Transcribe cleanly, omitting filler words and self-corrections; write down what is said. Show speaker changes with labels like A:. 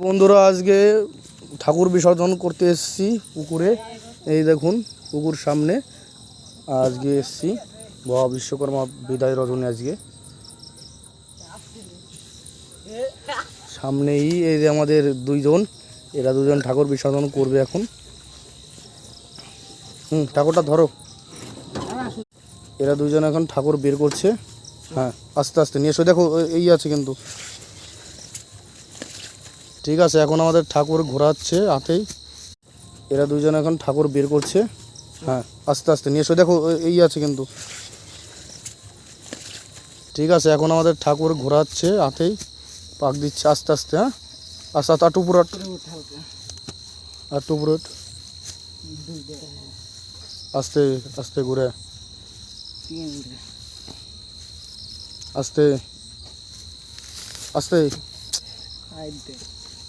A: বন্ধুরা আজকে ঠাকুর বিসর্জন করতে এসেছি পুকুরে। এই দেখুন পুকুর সামনে আজকে এসেছি বাবা বিশ্বকর্মা বিদায় রজনী। আজকে সামনেই এই যে আমাদের এরা দুজন ঠাকুর বিসর্জন করবে এখন। ঠাকুরটা ধরো। এরা দুজন এখন ঠাকুর বের করছে। হ্যাঁ আস্তে আস্তে নিয়ে এসো। দেখো এই আছে কিন্তু। ঠিক আছে, এখন আমাদের ঠাকুর ঘোরাচ্ছে হাতেই। এরা দুজন এখন ঠাকুর বের করছে। হ্যাঁ আস্তে আস্তে নিয়ে এসো। দেখো এই আছে কিন্তু। ঠিক আছে, এখন আমাদের ঠাকুর ঘোরাচ্ছে হাতেই, পাক দিচ্ছে আস্তে আস্তে। হ্যাঁ আস্তে আস্তে, আটু পুরো আটু পুরো আস্তে আস্তে ঘুরে আস্তে আস্তে।